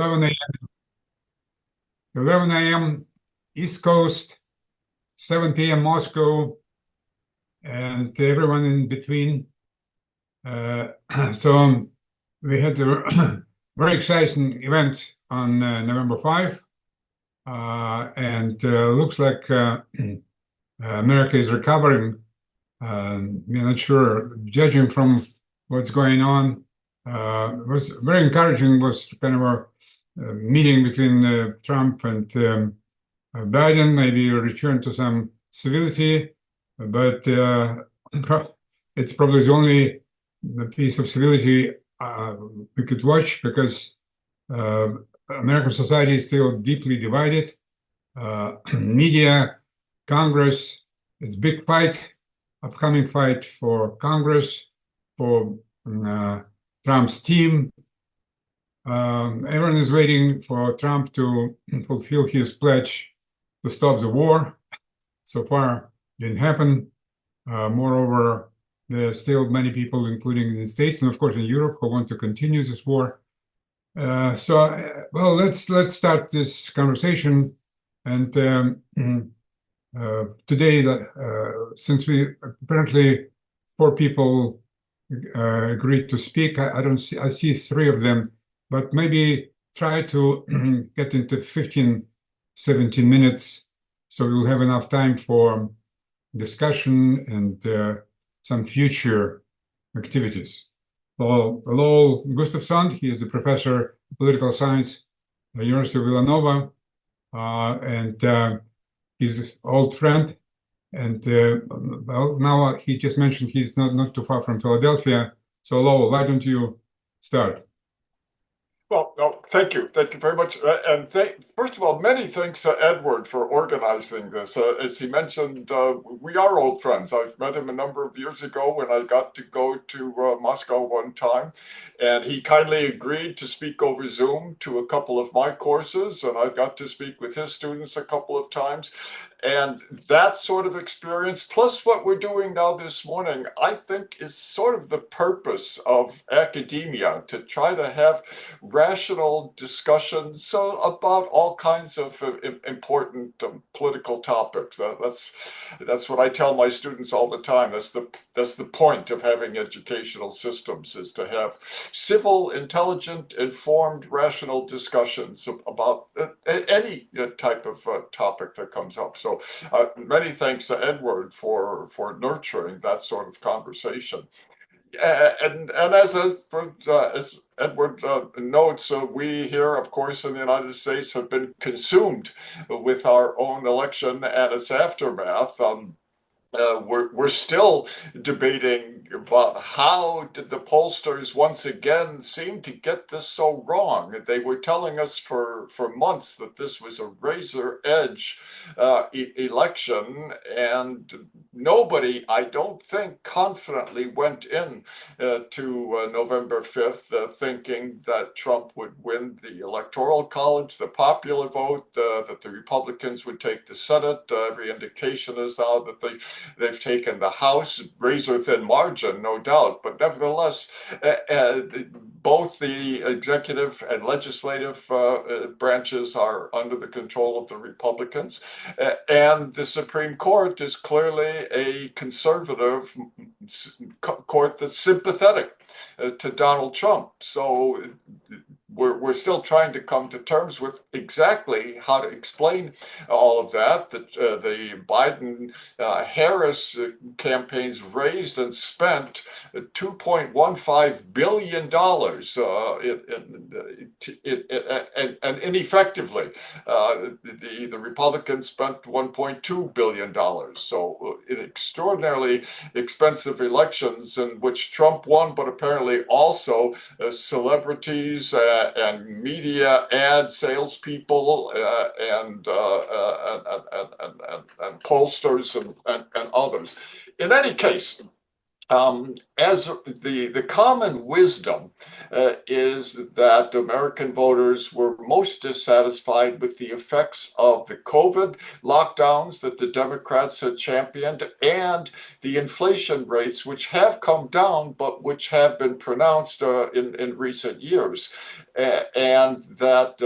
11 a.m. 11 a.m. East Coast, 7 p.m. Moscow, and everyone in between. So we had a very exciting event on November 5, and looks like America is recovering. We're not sure, judging from what's going on. Was very encouraging. Was kind of a meeting between Trump and Biden, maybe a return to some civility, but it's probably the only piece of civility we could watch, because American society is still deeply divided. Media, Congress, it's big fight, upcoming fight for Congress, for Trump's team. Everyone is waiting for Trump to fulfill his pledge to stop the war. So far, didn't happen. Moreover, there are still many people, including in the States and of course in Europe, who want to continue this war. Well, let's start this conversation. And today, since we apparently 4 people agreed to speak, I see 3 of them, but maybe try to get into 15, 17 minutes, so we'll have enough time for discussion and some future activities. Lowell Gustafson, he is a professor of political science at the University of Villanova, and he's an old friend. And well, now he just mentioned he's not too far from Philadelphia. So Lowell, why don't you start? Well, no, thank you very much, and first of all, many thanks to Edward for organizing this. As he mentioned, we are old friends. I've met him a number of years ago when I got to go to Moscow one time, and he kindly agreed to speak over Zoom to a couple of my courses, and I got to speak with his students a couple of times. And that sort of experience, plus what we're doing now this morning, I think is sort of the purpose of academia, to try to have rational discussions about all kinds of important political topics. That's what I tell my students all the time. That's the point of having educational systems, is to have civil, intelligent, informed, rational discussions about any type of topic that comes up. So many thanks to Edward for nurturing that sort of conversation. And as Edward notes, we here, of course, in the United States have been consumed with our own election and its aftermath. We're still debating about how did the pollsters once again seem to get this so wrong. They were telling us for months that this was a razor edge election, and nobody, I don't think, confidently went in to November 5th thinking that Trump would win the Electoral College, the popular vote, that the Republicans would take the Senate. Every indication is now that they've taken the House, razor-thin margin, no doubt, but nevertheless, both the executive and legislative branches are under the control of the Republicans, and the Supreme Court is clearly a conservative court that's sympathetic to Donald Trump. So we're still trying to come to terms with exactly how to explain all of that. The Biden-Harris campaigns raised and spent $2.15 billion and ineffectively. The Republicans spent $1.2 billion. So in extraordinarily expensive elections in which Trump won, but apparently also celebrities and media ad salespeople and pollsters and others. In any case, As the common wisdom is that American voters were most dissatisfied with the effects of the COVID lockdowns that the Democrats had championed and the inflation rates, which have come down, but which have been pronounced in recent years. And that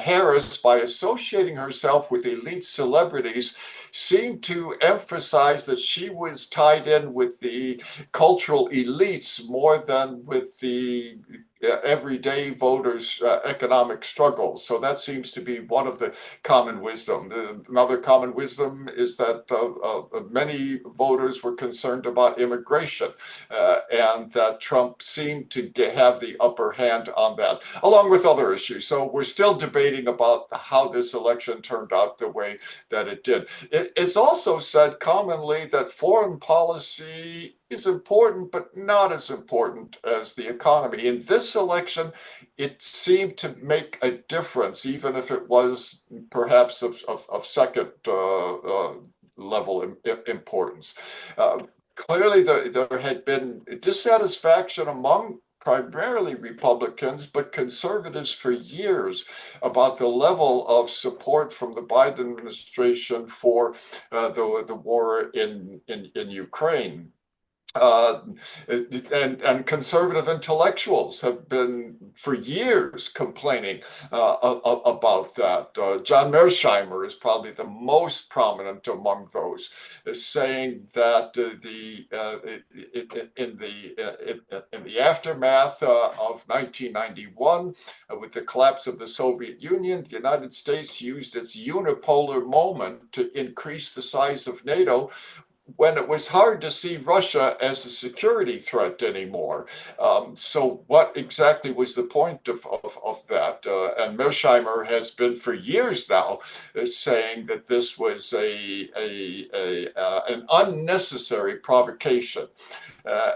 Harris, by associating herself with elite celebrities, seemed to emphasize that she was tied in with the cultural elites more than with the everyday voters' economic struggles. So that seems to be one of the common wisdom. Another common wisdom is that many voters were concerned about immigration, and that Trump seemed to have the upper hand on that, along with other issues. So we're still debating about how this election turned out the way that it did. It's also said commonly that foreign policy is important, but not as important as the economy. In this election, it seemed to make a difference, even if it was perhaps of second level importance. Clearly, there had been dissatisfaction among primarily Republicans, but conservatives for years about the level of support from the Biden administration for the war in Ukraine. Uh, and conservative intellectuals have been for years complaining about that. John Mearsheimer is probably the most prominent among those, saying that in the aftermath of 1991, with the collapse of the Soviet Union, the United States used its unipolar moment to increase the size of NATO when it was hard to see Russia as a security threat anymore. So what exactly was the point of that? And Mearsheimer has been for years now saying that this was an unnecessary provocation.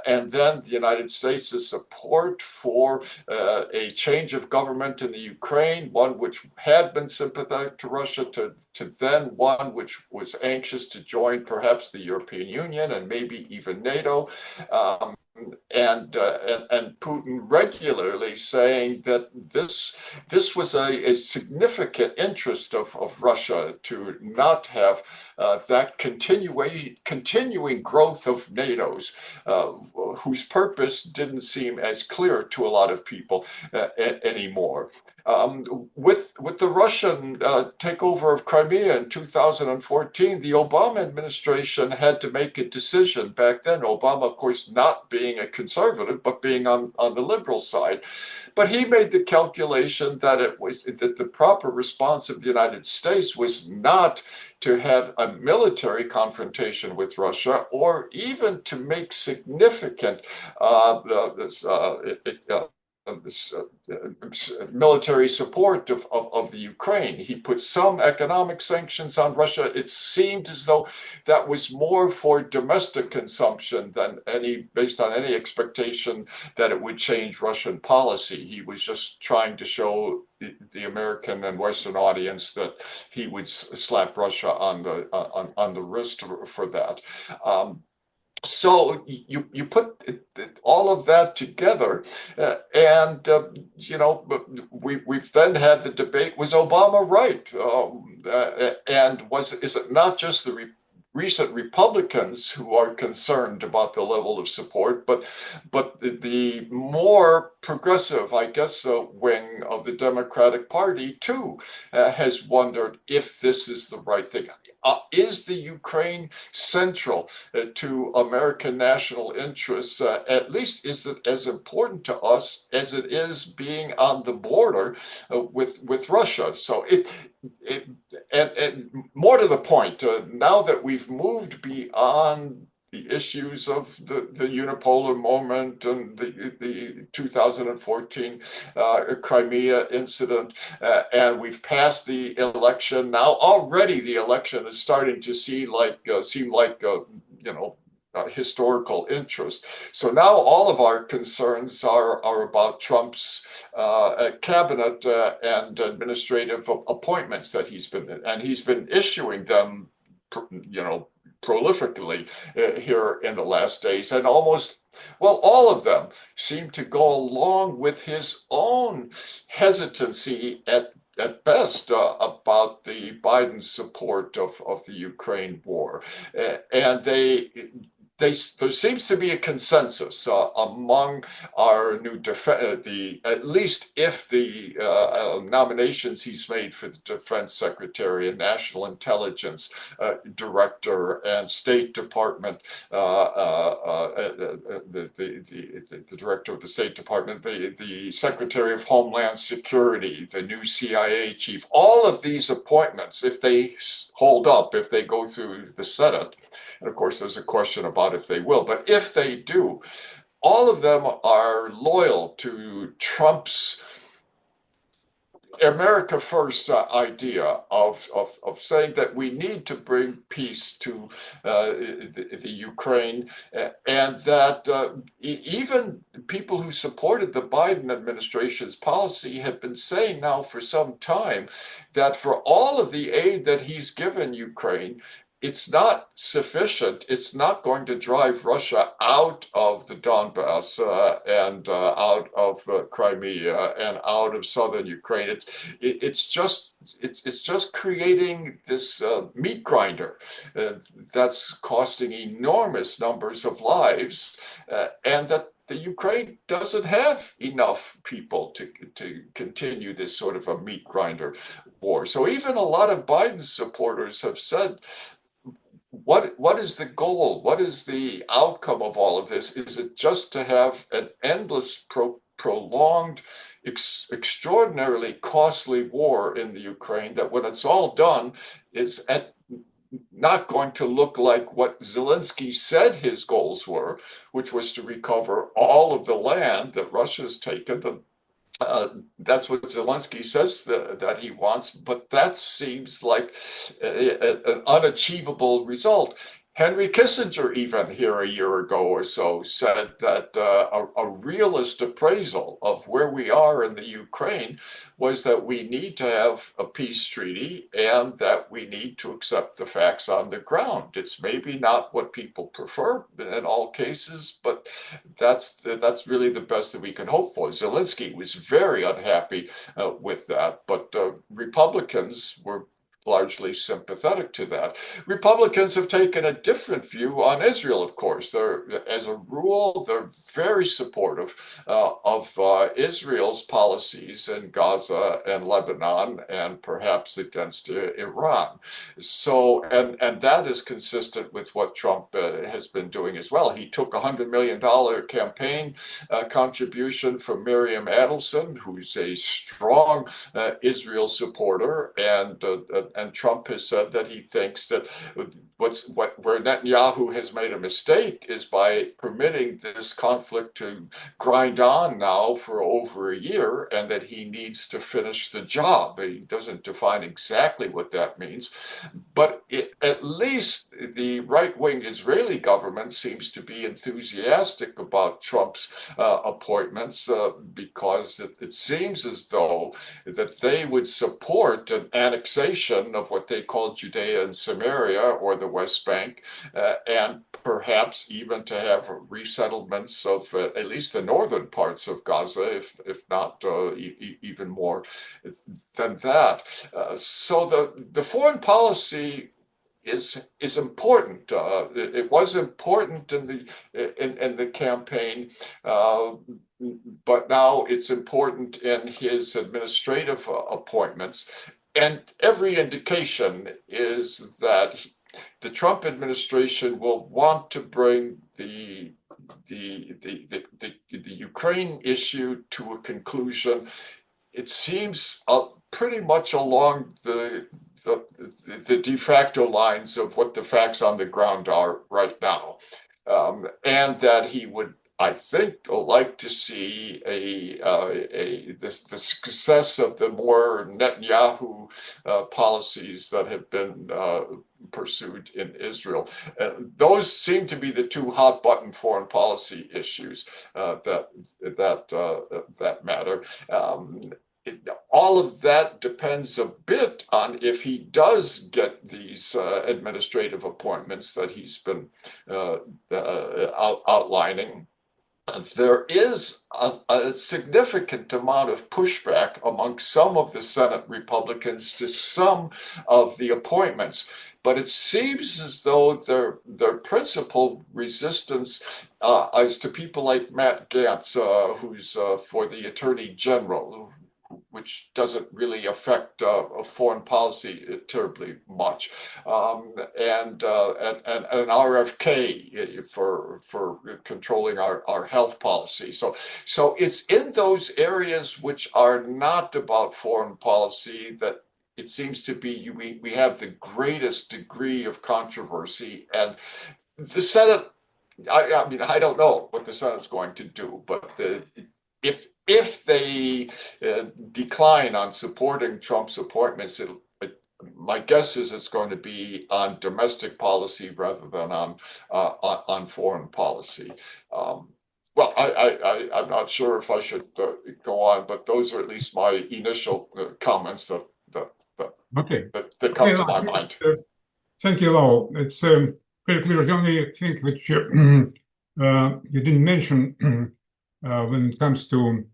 And then the United States' support for a change of government in the Ukraine, one which had been sympathetic to Russia, to then one which was anxious to join perhaps the European Union and maybe even NATO. And Putin regularly saying that this was a significant interest of Russia to not have that continuing growth of NATO's, whose purpose didn't seem as clear to a lot of people anymore. With the Russian takeover of Crimea in 2014, the Obama administration had to make a decision back then. Obama, of course, not being a conservative, but being on the liberal side. But he made the calculation that the proper response of the United States was not to have a military confrontation with Russia, or even to make significant military support of the Ukraine. He put some economic sanctions on Russia. It seemed as though that was more for domestic consumption than based on any expectation that it would change Russian policy. He was just trying to show the American and Western audience that he would slap Russia on the wrist for that. So you put all of that together, and we've then had the debate: was Obama right? And is it not just the recent Republicans who are concerned about the level of support, but the more progressive, I guess, wing of the Democratic Party too has wondered if this is the right thing. Is the Ukraine central to American national interests? At least is it as important to us as it is being on the border with Russia? So and more to the point, now that we've moved beyond the issues of the unipolar moment and the 2014 Crimea incident, and we've passed the election. Now already the election is starting to seem like historical interest. So now all of our concerns are about Trump's cabinet and administrative appointments that he's been issuing them prolifically here in the last days, and all of them seem to go along with his own hesitancy at best about the Biden support of the Ukraine war. And there seems to be a consensus among our new at least if the nominations he's made for the defense secretary and national intelligence director and State Department, the director of the State Department, the Secretary of Homeland Security, the new CIA chief, all of these appointments, if they hold up, if they go through the Senate, and of course, there's a question about if they will, but if they do, all of them are loyal to Trump's America First idea of saying that we need to bring peace to the Ukraine, and that even people who supported the Biden administration's policy have been saying now for some time that for all of the aid that he's given Ukraine, it's not sufficient. It's not going to drive Russia out of the Donbass and out of Crimea and out of southern Ukraine. It's just creating this meat grinder that's costing enormous numbers of lives, and that the Ukraine doesn't have enough people to continue this sort of a meat grinder war. So even a lot of Biden's supporters have said, what is the goal? What is the outcome of all of this? Is it just to have an endless, prolonged, extraordinarily costly war in the Ukraine that when it's all done is not going to look like what Zelensky said his goals were, which was to recover all of the land that Russia's taken, that's what Zelensky says that he wants, but that seems like an unachievable result. Henry Kissinger, even here a year ago or so, said that a realist appraisal of where we are in the Ukraine was that we need to have a peace treaty and that we need to accept the facts on the ground. It's maybe not what people prefer in all cases, but that's really the best that we can hope for. Zelensky was very unhappy with that, but Republicans were largely sympathetic to that. Republicans have taken a different view on Israel, of course. As a rule, they're very supportive of Israel's policies in Gaza and Lebanon and perhaps against Iran. So, and that is consistent with what Trump has been doing as well. He took a $100 million campaign contribution from Miriam Adelson, who's a strong Israel supporter, and Trump has said that he thinks that where Netanyahu has made a mistake is by permitting this conflict to grind on now for over a year, and that he needs to finish the job. He doesn't define exactly what that means, but at least the right-wing Israeli government seems to be enthusiastic about Trump's appointments because it seems as though that they would support an annexation of what they call Judea and Samaria, or the West Bank, and perhaps even to have resettlements of at least the northern parts of Gaza, if not even more than that. So the foreign policy is important. It was important in the campaign, but now it's important in his administrative appointments. And every indication is that the Trump administration will want to bring the Ukraine issue to a conclusion. It seems pretty much along the de facto lines of what the facts on the ground are right now, and that he would, I think, like to see the success of the more Netanyahu policies that have been pursued in Israel. Those seem to be the two hot button foreign policy issues that matter. all of that depends a bit on if he does get these administrative appointments that he's been outlining. There is a significant amount of pushback among some of the Senate Republicans to some of the appointments, but it seems as though their principal resistance is to people like Matt Gaetz, who's for the Attorney General, which doesn't really affect foreign policy terribly much, and RFK for controlling our health policy. So it's in those areas which are not about foreign policy that it seems to be we have the greatest degree of controversy, and the Senate. I mean, I don't know what the Senate's going to do, but if they decline on supporting Trump's appointments, my guess is it's going to be on domestic policy rather than on foreign policy. Well, I'm not sure if I should go on, but those are at least my initial comments that come to my mind. Thank you, Lowell. It's very clear. The only thing which you didn't mention when it comes to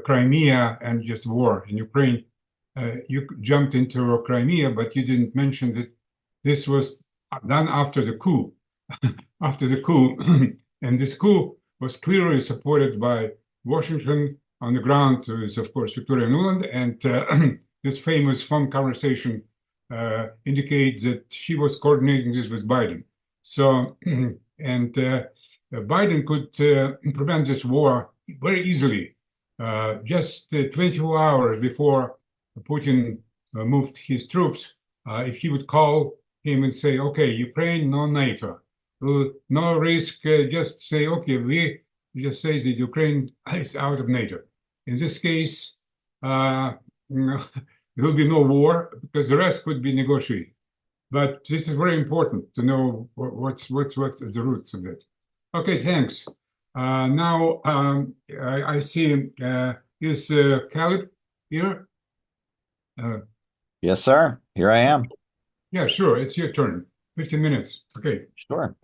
Crimea and just war in Ukraine, you jumped into Crimea, but you didn't mention that this was done after the coup. After the coup, and this coup was clearly supported by Washington. On the ground is, of course, Victoria Nuland, and this famous phone conversation indicates that she was coordinating this with Biden. So, and Biden could prevent this war very easily. Just 24 hours before Putin moved his troops, if he would call him and say, okay, Ukraine, no NATO, no risk, just say, okay, we just say that Ukraine is out of NATO. In this case, there will be no war because the rest could be negotiated. But this is very important to know what's the roots of it. Okay, thanks. Now I see is Khaled here? Yes, sir. Here I am. Yeah, sure. It's your turn. 15 minutes. Okay. Sure.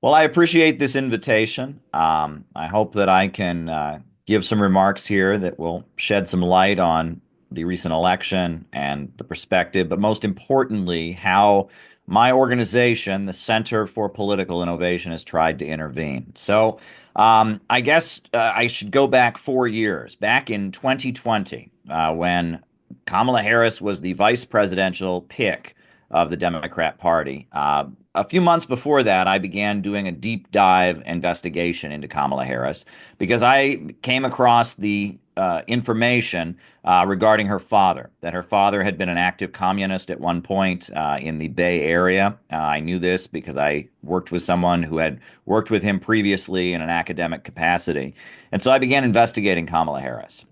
Well, I appreciate this invitation. I hope that I can give some remarks here that will shed some light on the recent election and the perspective, but most importantly, how my organization, the Center for Political Innovation, has tried to intervene. So I guess I should go back 4 years, back in 2020, when Kamala Harris was the vice presidential pick of the Democrat Party. A few months before that, I began doing a deep dive investigation into Kamala Harris because I came across the information regarding her father, that her father had been an active communist at one point in the Bay Area. I knew this because I worked with someone who had worked with him previously in an academic capacity. And so I began investigating Kamala Harris.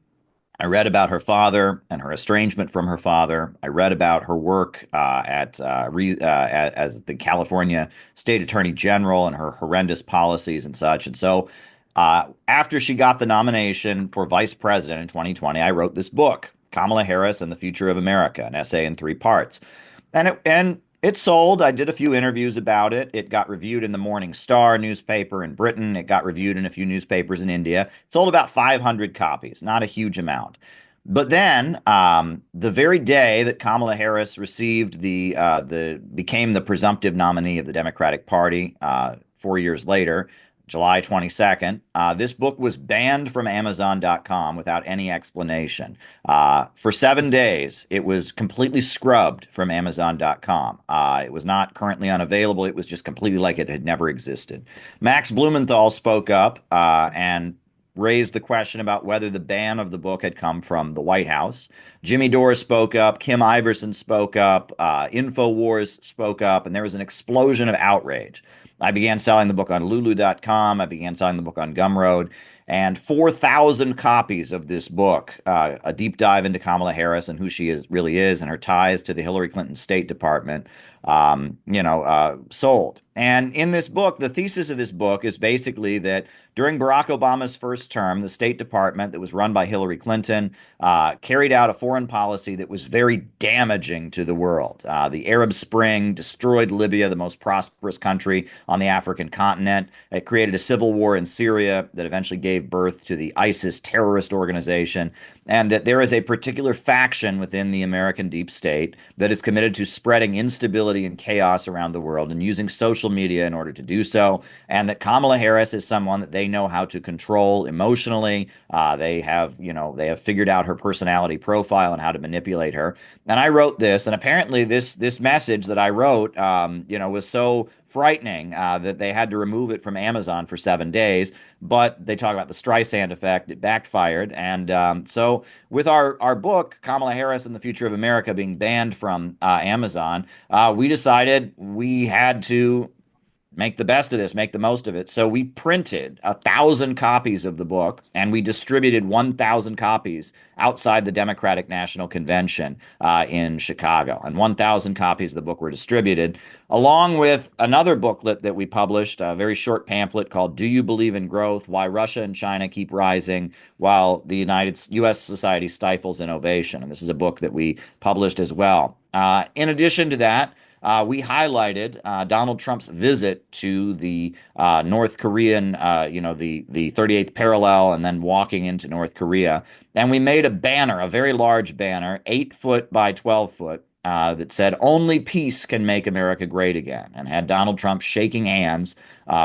I read about her father and her estrangement from her father. I read about her work as the California State Attorney General and her horrendous policies and such. And so after she got the nomination for vice president in 2020, I wrote this book, Kamala Harris and the Future of America, an essay in 3 parts. And it sold. I did a few interviews about it. It got reviewed in the Morning Star newspaper in Britain. It got reviewed in a few newspapers in India. It sold about 500 copies, not a huge amount. But then, the very day that Kamala Harris received became the presumptive nominee of the Democratic Party, 4 years later, July 22nd, this book was banned from Amazon.com without any explanation. For 7 days, it was completely scrubbed from Amazon.com. It was not currently unavailable. It was just completely like it had never existed. Max Blumenthal spoke up and raised the question about whether the ban of the book had come from the White House. Jimmy Dore spoke up. Kim Iverson spoke up. InfoWars spoke up. And there was an explosion of outrage. I began selling the book on Lulu.com. I began selling the book on Gumroad. And 4,000 copies of this book, a deep dive into Kamala Harris and who she really is and her ties to the Hillary Clinton State Department, sold. And in this book, the thesis of this book is basically that during Barack Obama's first term, the State Department that was run by Hillary Clinton carried out a foreign policy that was very damaging to the world. The Arab Spring destroyed Libya, the most prosperous country on the African continent. It created a civil war in Syria that eventually gave birth to the ISIS terrorist organization. And that there is a particular faction within the American deep state that is committed to spreading instability and chaos around the world and using social media in order to do so. And that Kamala Harris is someone that they know how to control emotionally. They have figured out her personality profile and how to manipulate her. And I wrote this, and apparently this message that I wrote, was so frightening that they had to remove it from Amazon for 7 days. But they talk about the Streisand effect. It backfired. And so with our book, Kamala Harris and the Future of America, being banned from Amazon, we decided we had to make the best of this, make the most of it. So we printed 1,000 copies of the book, and we distributed 1,000 copies outside the Democratic National Convention in Chicago. And 1,000 copies of the book were distributed, along with another booklet that we published, a very short pamphlet called "Do You Believe in Growth? Why Russia and China Keep Rising While the U.S. Society Stifles Innovation." And this is a book that we published as well. In addition to that, we highlighted Donald Trump's visit to the North Korean, the 38th parallel, and then walking into North Korea. And we made a banner, a very large banner, 8 foot by 12 foot, that said, "Only peace can make America great again," and had Donald Trump shaking hands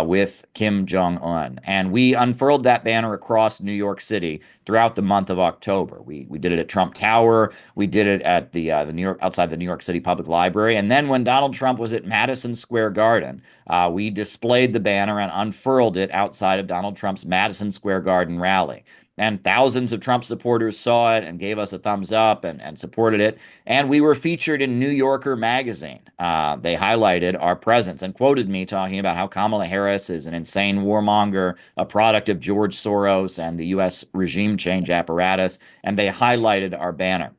with Kim Jong-un. And we unfurled that banner across New York City throughout the month of October. We did it at Trump Tower. We did it at the outside the New York City Public Library. And then when Donald Trump was at Madison Square Garden, we displayed the banner and unfurled it outside of Donald Trump's Madison Square Garden rally. And thousands of Trump supporters saw it and gave us a thumbs up and supported it. And we were featured in New Yorker magazine. They highlighted our presence and quoted me talking about how Kamala Harris is an insane warmonger, a product of George Soros and the U.S. regime change apparatus. And they highlighted our banner.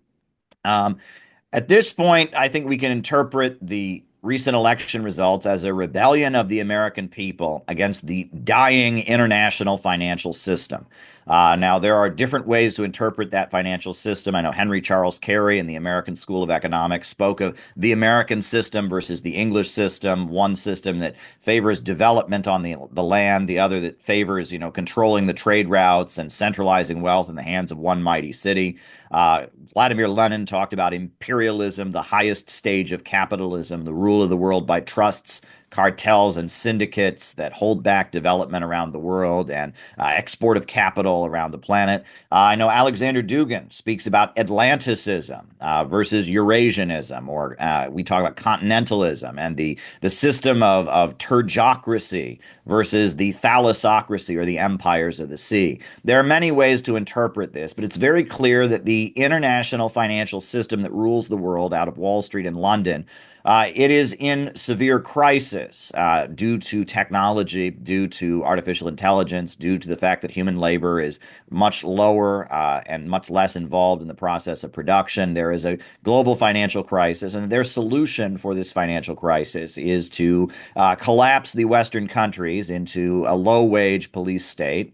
At this point, I think we can interpret the recent election results as a rebellion of the American people against the dying international financial system. Now, there are different ways to interpret that financial system. I know Henry Charles Carey in the American School of Economics spoke of the American system versus the English system, one system that favors development on the land, the other that favors, controlling the trade routes and centralizing wealth in the hands of one mighty city. Vladimir Lenin talked about imperialism, the highest stage of capitalism, the rule of the world by trusts, cartels, and syndicates that hold back development around the world and export of capital around the planet. I know Alexander Dugin speaks about Atlanticism versus Eurasianism, or we talk about continentalism and the system of turgocracy versus the thalassocracy, or the empires of the sea. There are many ways to interpret this, but it's very clear that the international financial system that rules the world out of Wall Street and London, it is in severe crisis due to technology, due to artificial intelligence, due to the fact that human labor is much lower and much less involved in the process of production. There is a global financial crisis, and their solution for this financial crisis is to collapse the Western countries into a low-wage police state,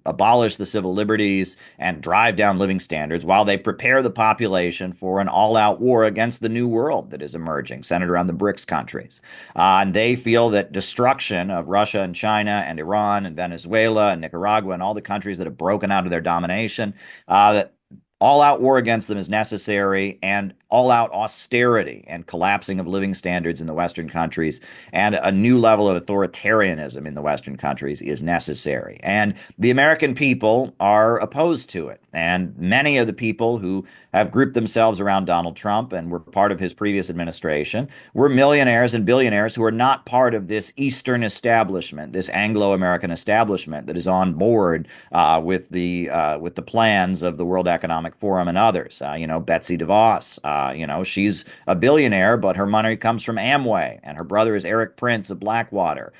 abolish the civil liberties, and drive down living standards while they prepare the population for an all-out war against the new world that is emerging, centered around the BRICS countries. And they feel that destruction of Russia and China and Iran and Venezuela and Nicaragua and all the countries that have broken out of their domination, that all-out war against them is necessary, and all-out austerity and collapsing of living standards in the Western countries and a new level of authoritarianism in the Western countries is necessary. And the American people are opposed to it. And many of the people who have grouped themselves around Donald Trump and were part of his previous administration were millionaires and billionaires who are not part of this Eastern establishment, this Anglo-American establishment that is on board with the plans of the World Economic Economic Forum and others. Betsy DeVos, she's a billionaire, but her money comes from Amway, and her brother is Eric Prince of Blackwater.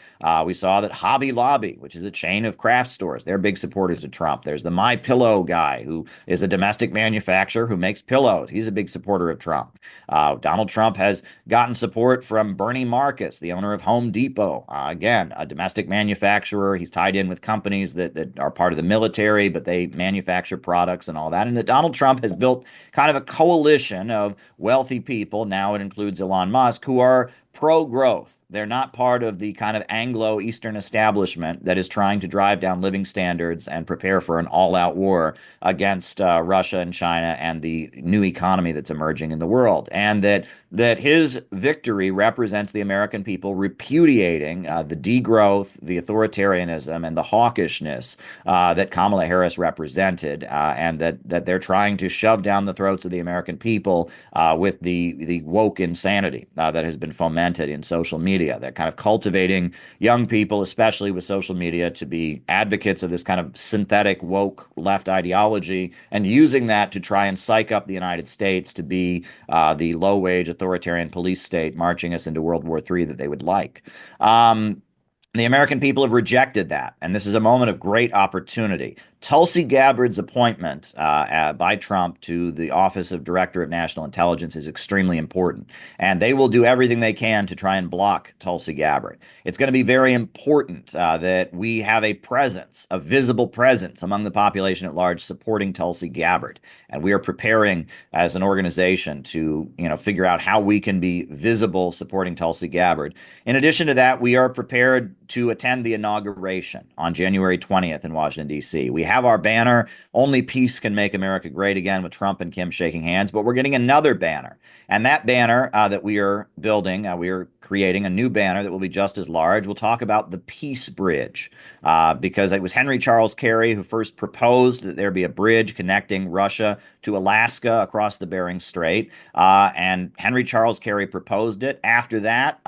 We saw that Hobby Lobby, which is a chain of craft stores, they're big supporters of Trump. There's the My Pillow guy, who is a domestic manufacturer who makes pillows. He's a big supporter of Trump. Donald Trump has gotten support from Bernie Marcus, the owner of Home Depot. Again, a domestic manufacturer. He's tied in with companies that are part of the military, but they manufacture products and all that. And that Donald Trump has built kind of a coalition of wealthy people. Now it includes Elon Musk, who are pro-growth. They're not part of the kind of Anglo-Eastern establishment that is trying to drive down living standards and prepare for an all-out war against Russia and China and the new economy that's emerging in the world. And that his victory represents the American people repudiating the degrowth, the authoritarianism, and the hawkishness that Kamala Harris represented, and that they're trying to shove down the throats of the American people with the woke insanity that has been fomented in social media. They're kind of cultivating young people, especially with social media, to be advocates of this kind of synthetic woke left ideology and using that to try and psych up the United States to be the low-wage authoritarian police state marching us into World War III that they would like. The American people have rejected that, and this is a moment of great opportunity. Tulsi Gabbard's appointment by Trump to the Office of Director of National Intelligence is extremely important, and they will do everything they can to try and block Tulsi Gabbard. It's going to be very important that we have a presence, a visible presence among the population at large supporting Tulsi Gabbard, and we are preparing as an organization to, figure out how we can be visible supporting Tulsi Gabbard. In addition to that, we are prepared to attend the inauguration on January 20th in Washington, D.C. We have our banner, "Only Peace Can Make America Great Again," with Trump and Kim shaking hands, but we're getting another banner. And that banner that we are building, we are creating a new banner that will be just as large. We'll talk about the Peace Bridge, because it was Henry Charles Carey who first proposed that there be a bridge connecting Russia to Alaska across the Bering Strait. And Henry Charles Carey proposed it. After that,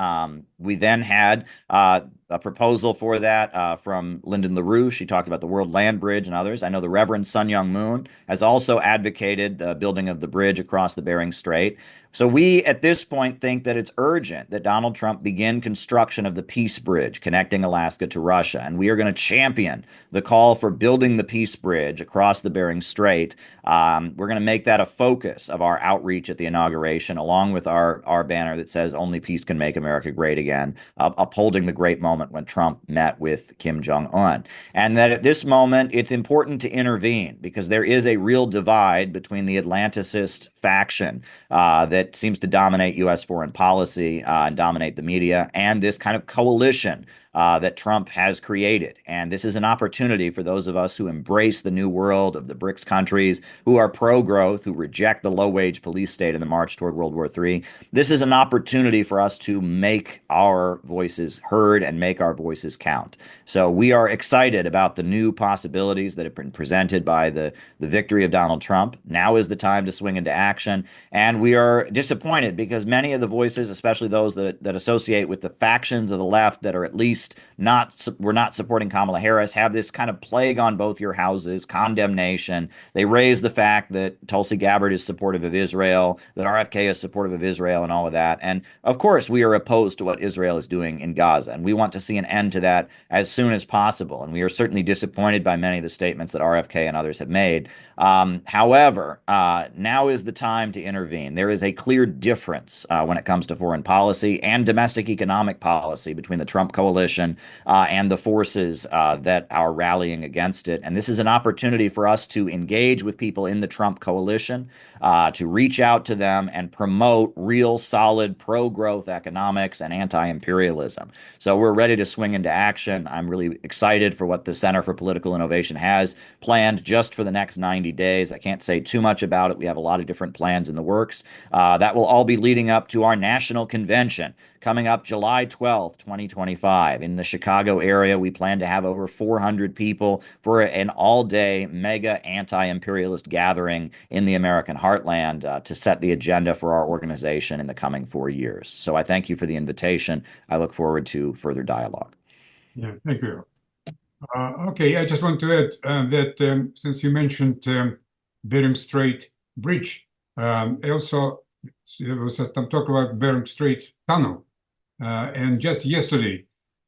we then had a proposal for that from Lyndon LaRouche. She talked about the World Land Bridge and others. I know the Reverend Sun Myung Moon has also advocated the building of the bridge across the Bering Strait. So we, at this point, think that it's urgent that Donald Trump begin construction of the Peace Bridge connecting Alaska to Russia. And we are going to champion the call for building the Peace Bridge across the Bering Strait. We're going to make that a focus of our outreach at the inauguration, along with our banner that says "Only Peace Can Make America Great Again," upholding the great moment when Trump met with Kim Jong-un. And that at this moment, it's important to intervene because there is a real divide between the Atlanticist faction that seems to dominate U.S. foreign policy and dominate the media, and this kind of coalition that Trump has created. And this is an opportunity for those of us who embrace the new world of the BRICS countries, who are pro-growth, who reject the low-wage police state in the march toward World War III. This is an opportunity for us to make our voices heard and make our voices count. So we are excited about the new possibilities that have been presented by the victory of Donald Trump. Now is the time to swing into action. And we are disappointed because many of the voices, especially those that associate with the factions of the left that are at least we're not supporting Kamala Harris, have this kind of plague on both your houses, condemnation. They raise the fact that Tulsi Gabbard is supportive of Israel, that RFK is supportive of Israel and all of that. And of course, we are opposed to what Israel is doing in Gaza, and we want to see an end to that as soon as possible. And we are certainly disappointed by many of the statements that RFK and others have made. However, now is the time to intervene. There is a clear difference when it comes to foreign policy and domestic economic policy between the Trump coalition and the forces that are rallying against it. And this is an opportunity for us to engage with people in the Trump coalition, to reach out to them and promote real solid pro-growth economics and anti-imperialism. So we're ready to swing into action. I'm really excited for what the Center for Political Innovation has planned just for the next 90 days. I can't say too much about it. We have a lot of different plans in the works. That will all be leading up to our national convention coming up July 12th, 2025. In the Chicago area, we plan to have over 400 people for an all-day mega anti-imperialist gathering in the American heartland to set the agenda for our organization in the coming 4 years. So I thank you for the invitation. I look forward to further dialogue. Yeah, thank you. Okay, I just want to add that since you mentioned Bering Strait bridge. Also, there was some talk about Bering Strait tunnel. And just yesterday,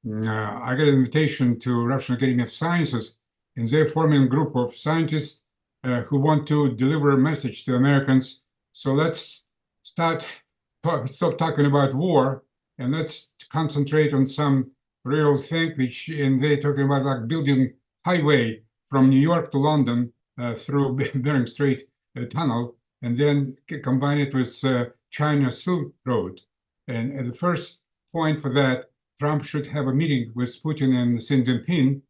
I got an invitation to Russian Academy of Sciences, and they're forming a group of scientists who want to deliver a message to Americans. So let's stop talking about war, and let's concentrate on some real thing, and they're talking about like building highway from New York to London through Bering Strait tunnel, and then combine it with China Silk Road. And the first point for that, Trump should have a meeting with Putin and Xi Jinping,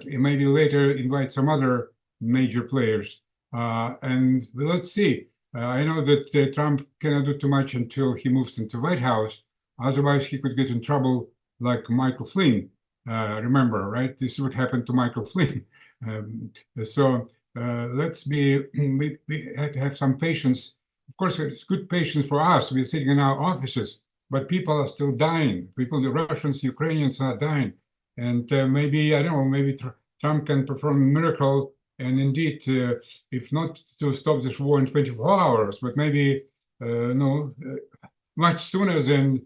maybe later invite some other major players. And let's see. I know that Trump cannot do too much until he moves into White House. Otherwise, he could get in trouble like Michael Flynn. Remember, right? This is what happened to Michael Flynn. So let's we have to have some patience. Of course, it's good patience for us. We're sitting in our offices, but people are still dying. People, the Russians, Ukrainians are dying. And maybe, I don't know, maybe Trump can perform a miracle. And indeed, if not to stop this war in 24 hours, but maybe much sooner than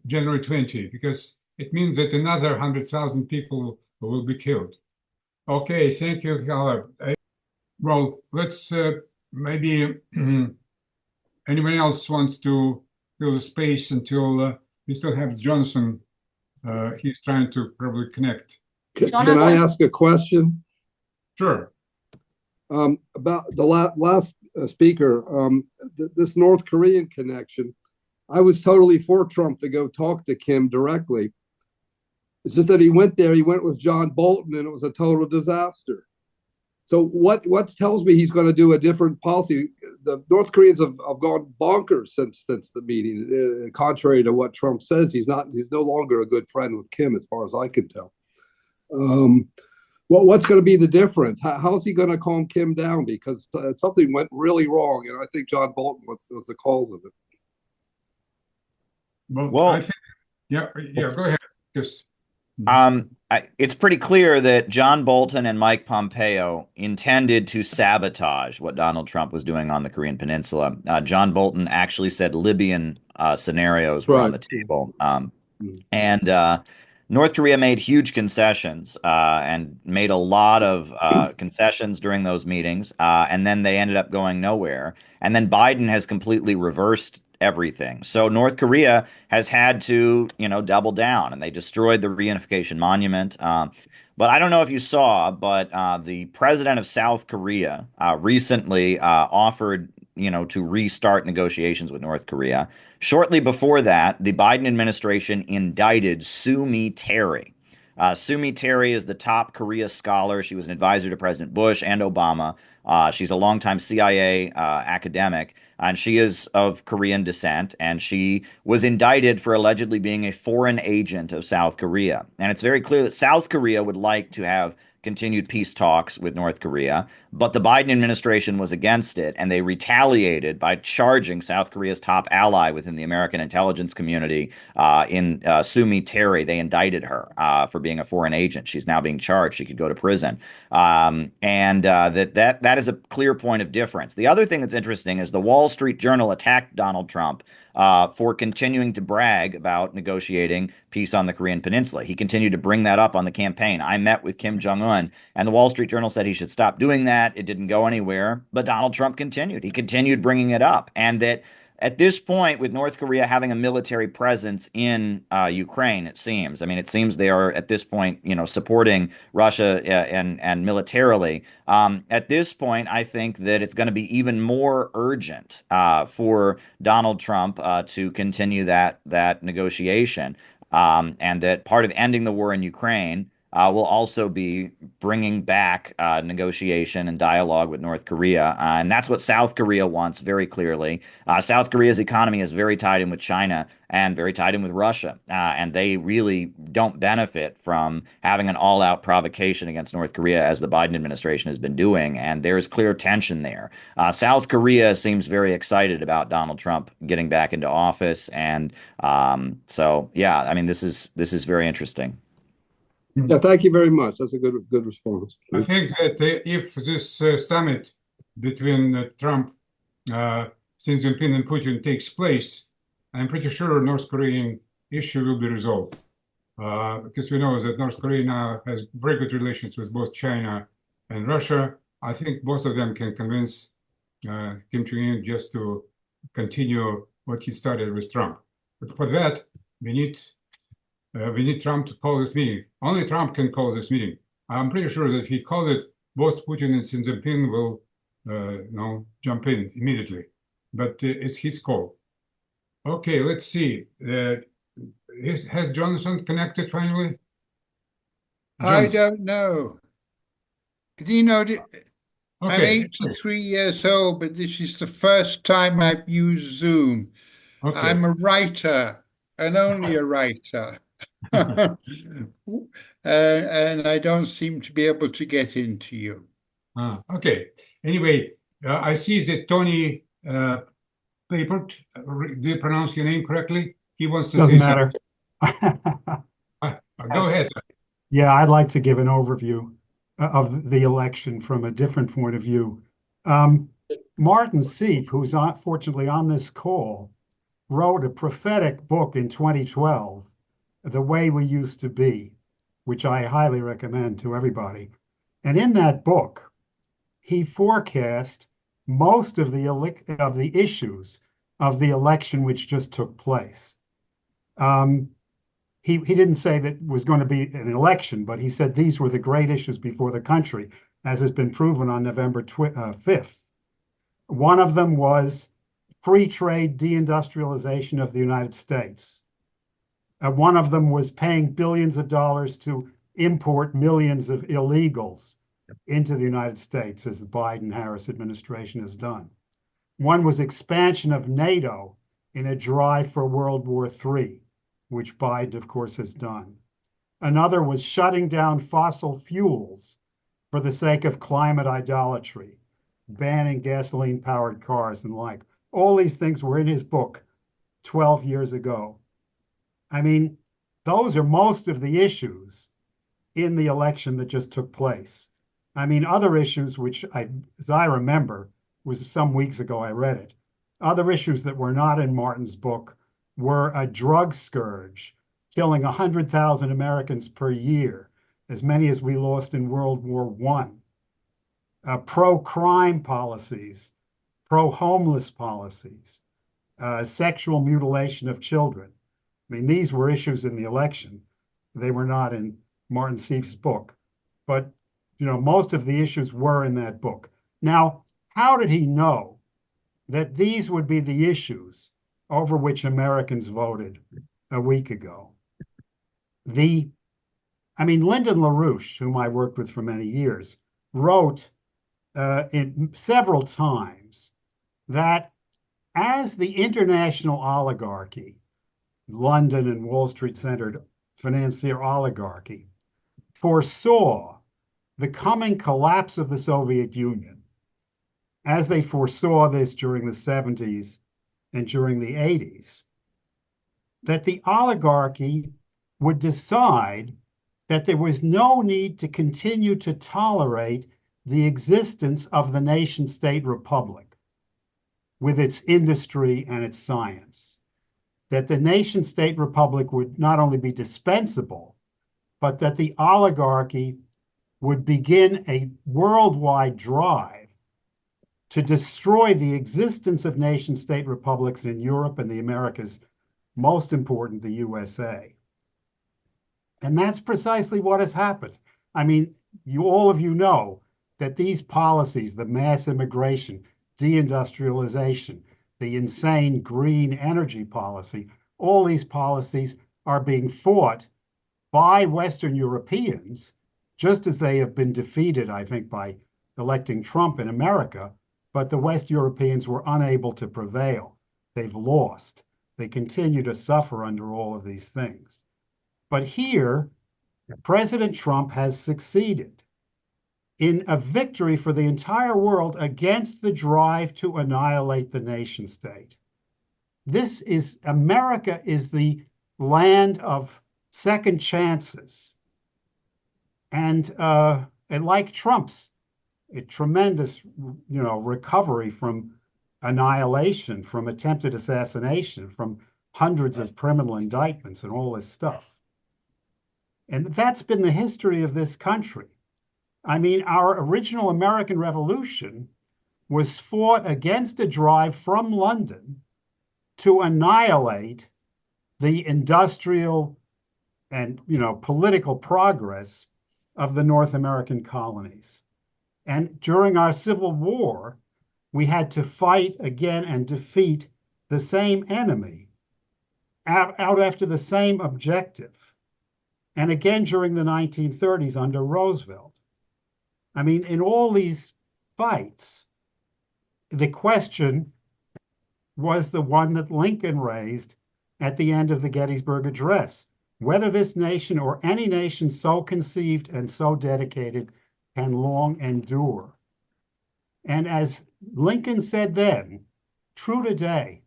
January 20, because it means that another 100,000 people will be killed. Okay, thank you, Caleb. Well, let's maybe anyone else wants to fill the space until we still have Johnson. He's trying to probably connect. Can I ask a question? Sure. About the last speaker, this North Korean connection, I was totally for Trump to go talk to Kim directly. It's just that he went there, he went with John Bolton, and it was a total disaster. So what tells me he's going to do a different policy? The North Koreans have gone bonkers since the meeting. Contrary to what Trump says, he's no longer a good friend with Kim, as far as I can tell. What's going to be the difference? How is he going to calm Kim down? Because something went really wrong, and I think John Bolton was the cause of it. Well, I think, yeah, go ahead. Just. It's pretty clear that John Bolton and Mike Pompeo intended to sabotage what Donald Trump was doing on the Korean Peninsula. John Bolton actually said Libyan scenarios were on the table. And North Korea made huge concessions and made a lot of concessions during those meetings. And then they ended up going nowhere. And then Biden has completely reversed everything. So North Korea has had to, double down, and they destroyed the reunification monument. But I don't know if you saw, but the president of South Korea recently offered, to restart negotiations with North Korea. Shortly before that, the Biden administration indicted Sue Mi Terry. Sue Mi Terry is the top Korea scholar. She was an advisor to President Bush and Obama. She's a longtime CIA academic, and she is of Korean descent, and she was indicted for allegedly being a foreign agent of South Korea. And it's very clear that South Korea would like to have continued peace talks with North Korea, but the Biden administration was against it, and they retaliated by charging South Korea's top ally within the American intelligence community in Sue Mi Terry. They indicted her for being a foreign agent. She's now being charged. She could go to prison. That is a clear point of difference. The other thing that's interesting is the Wall Street Journal attacked Donald Trump for continuing to brag about negotiating peace on the Korean Peninsula. He continued to bring that up on the campaign. I met with Kim Jong-un, and the Wall Street Journal said he should stop doing that. It didn't go anywhere, but Donald Trump continued. He continued bringing it up, and that at this point, with North Korea having a military presence in Ukraine, it seems. I mean, it seems they are at this point, supporting Russia and militarily. At this point, I think that it's going to be even more urgent for Donald Trump to continue that negotiation, and that part of ending the war in Ukraine will also be bringing back negotiation and dialogue with North Korea. And that's what South Korea wants very clearly. South Korea's economy is very tied in with China and very tied in with Russia. And they really don't benefit from having an all-out provocation against North Korea as the Biden administration has been doing. And there's clear tension there. South Korea seems very excited about Donald Trump getting back into office. And so, yeah, I mean, this is very interesting. Yeah, thank you very much. That's a good response. I think that if this summit between Trump, Xi Jinping, and Putin takes place, I'm pretty sure North Korean issue will be resolved. Because we know that North Korea now has very good relations with both China and Russia. I think both of them can convince Kim Jong-un just to continue what he started with Trump. But for that, we need Trump to call this meeting. Only Trump can call this meeting. I'm pretty sure that if he calls it, both Putin and Xi Jinping will jump in immediately. But it's his call. Okay, let's see. Has Jonathan connected finally? I don't know. You know, I'm Okay. 83 years old, but this is the first time I've used Zoom. Okay. I'm a writer, and only a writer. And I don't seem to be able to get into you. Okay. Anyway, I see that Tony Papart, do you pronounce your name correctly? He wants to Doesn't say matter. Go ahead. Yeah, I'd like to give an overview of the election from a different point of view. Martin Sieff, who's fortunately on this call, wrote a prophetic book in 2012, The Way We Used to Be, which I highly recommend to everybody. And in that book, he forecast most of the issues of the election which just took place. He didn't say that it was going to be an election, but he said these were the great issues before the country, as has been proven on November 5th. One of them was free trade deindustrialization of the United States. One of them was paying billions of dollars to import millions of illegals into the United States, as the Biden-Harris administration has done. One was expansion of NATO in a drive for World War III, which Biden, of course, has done. Another was shutting down fossil fuels for the sake of climate idolatry, banning gasoline-powered cars and like. All these things were in his book 12 years ago. I mean, those are most of the issues in the election that just took place. I mean, other issues, which as I remember, was some weeks ago I read it. Other issues that were not in Martin's book were a drug scourge, killing 100,000 Americans per year, as many as we lost in World War I. Pro-crime policies, pro-homeless policies, sexual mutilation of children. I mean, these were issues in the election. They were not in Martin Sieff's book. But, you know, most of the issues were in that book. Now, how did he know that these would be the issues over which Americans voted a week ago? Lyndon LaRouche, whom I worked with for many years, wrote several times that as the international oligarchy, London and Wall Street centered financier oligarchy, foresaw the coming collapse of the Soviet Union, as they foresaw this during the 70s and during the 80s, that the oligarchy would decide that there was no need to continue to tolerate the existence of the nation-state republic with its industry and its science, that the nation-state republic would not only be dispensable, but that the oligarchy would begin a worldwide drive to destroy the existence of nation-state republics in Europe and the Americas, most important, the USA. And that's precisely what has happened. I mean, all of you know that these policies, the mass immigration, deindustrialization, the insane green energy policy, all these policies are being fought by Western Europeans, just as they have been defeated, I think, by electing Trump in America, but the West Europeans were unable to prevail. They've lost. They continue to suffer under all of these things. But here, President Trump has succeeded in a victory for the entire world against the drive to annihilate the nation state. America is the land of second chances. And like Trump's a tremendous, recovery from annihilation, from attempted assassination, from hundreds of criminal indictments and all this stuff. And that's been the history of this country. I mean, our original American Revolution was fought against a drive from London to annihilate the industrial and, political progress of the North American colonies. And during our Civil War, we had to fight again and defeat the same enemy out after the same objective. And again during the 1930s under Roosevelt. I mean, in all these fights, the question was the one that Lincoln raised at the end of the Gettysburg Address, whether this nation or any nation so conceived and so dedicated can long endure. And as Lincoln said then, true today,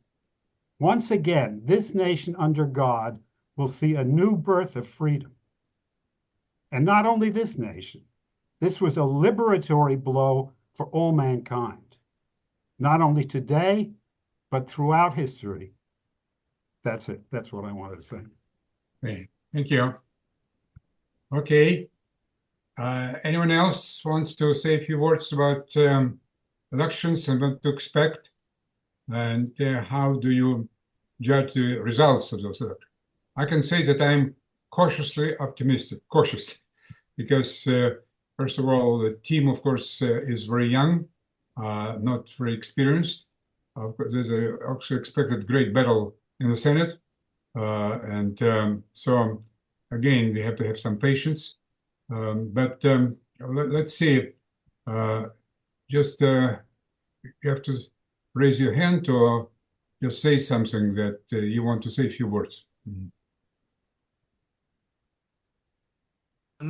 once again, this nation under God will see a new birth of freedom. And not only this nation, this was a liberatory blow for all mankind, not only today, but throughout history. That's it. That's what I wanted to say. Okay, thank you. Okay. Anyone else wants to say a few words about elections and what to expect? And how do you judge the results of those elections? I can say that I'm cautious, because first of all, the team, of course, is very young, not very experienced. There's also expected great battle in the Senate. So again, we have to have some patience. But let's see. Just you have to raise your hand or just say something that you want to say a few words. Mm-hmm.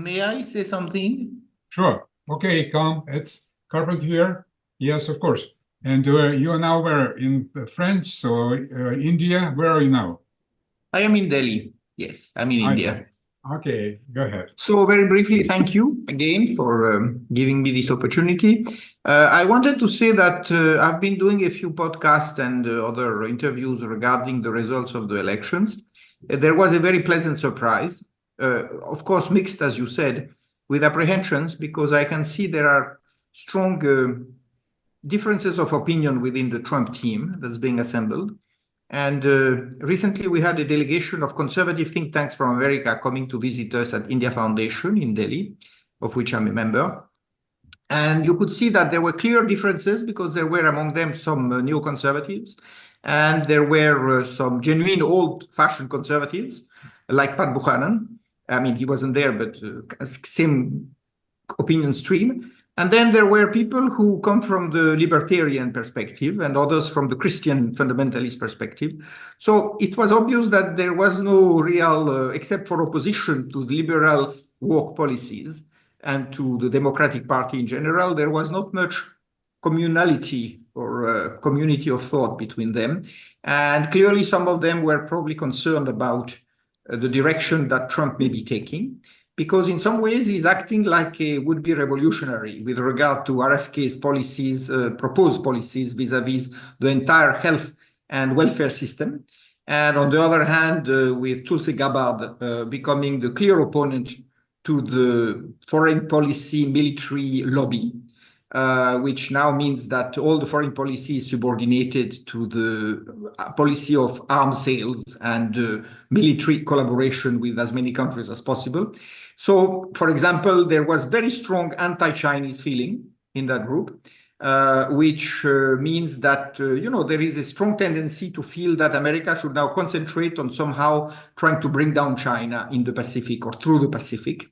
May I say something? Sure. Okay, come. It's Carpentier here. Yes, of course. And you are now where? In France or India? Where are you now? I am in Delhi. Yes, I'm in India. Okay, go ahead. So very briefly, thank you again for giving me this opportunity. I wanted to say that I've been doing a few podcasts and other interviews regarding the results of the elections. There was a very pleasant surprise, of course, mixed, as you said, with apprehensions, because I can see there are strong differences of opinion within the Trump team that's being assembled. And recently we had a delegation of conservative think tanks from America coming to visit us at India Foundation in Delhi, of which I'm a member. And you could see that there were clear differences because there were among them some neoconservatives, and there were some genuine old-fashioned conservatives like Pat Buchanan. I mean, he wasn't there, but same opinion stream. And then there were people who come from the libertarian perspective and others from the Christian fundamentalist perspective. So it was obvious that there was no real, except for opposition to the liberal woke policies and to the Democratic Party in general, there was not much communality or community of thought between them. And clearly some of them were probably concerned about the direction that Trump may be taking, because in some ways he's acting like a would-be revolutionary with regard to RFK's policies, proposed policies vis-a-vis the entire health and welfare system. And on the other hand, with Tulsi Gabbard becoming the clear opponent to the foreign policy military lobby, which now means that all the foreign policy is subordinated to the policy of arms sales and military collaboration with as many countries as possible. So, for example, there was very strong anti-Chinese feeling in that group, which means that, there is a strong tendency to feel that America should now concentrate on somehow trying to bring down China in the Pacific or through the Pacific.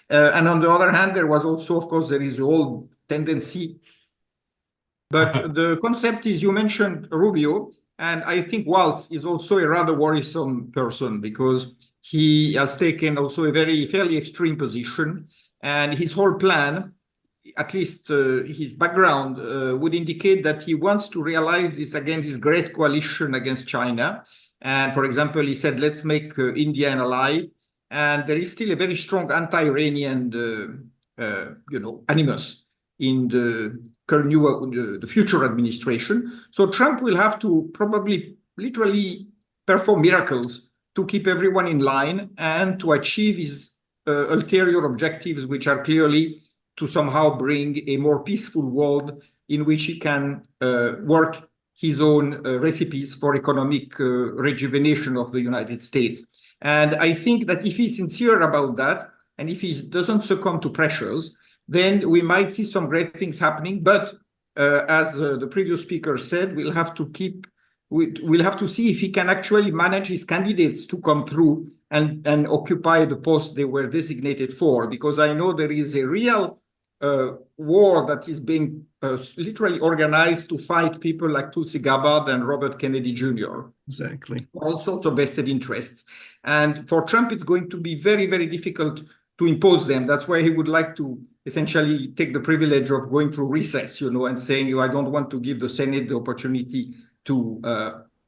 And on the other hand, there was also, of course, there is the old tendency. But the concept is, you mentioned Rubio, and I think Walz is also a rather worrisome person because he has taken also a fairly extreme position, and his whole plan, at least his background, would indicate that he wants to realize this great coalition against China. And for example, he said, let's make India an ally. And there is still a very strong anti-Iranian, animus in the the future administration. So Trump will have to probably literally perform miracles to keep everyone in line and to achieve his ulterior objectives, which are clearly to somehow bring a more peaceful world in which he can work his own recipes for economic rejuvenation of the United States. And I think that if he's sincere about that, and if he doesn't succumb to pressures, then we might see some great things happening. But as the previous speaker said, we'll have to see if he can actually manage his candidates to come through and occupy the post they were designated for, because I know there is a real war that is being literally organized to fight people like Tulsi Gabbard and Robert Kennedy Jr. Exactly. All sorts of vested interests. And for Trump, it's going to be very, very difficult to impose them. That's why he would like to essentially take the privilege of going through recess, and saying, I don't want to give the Senate the opportunity to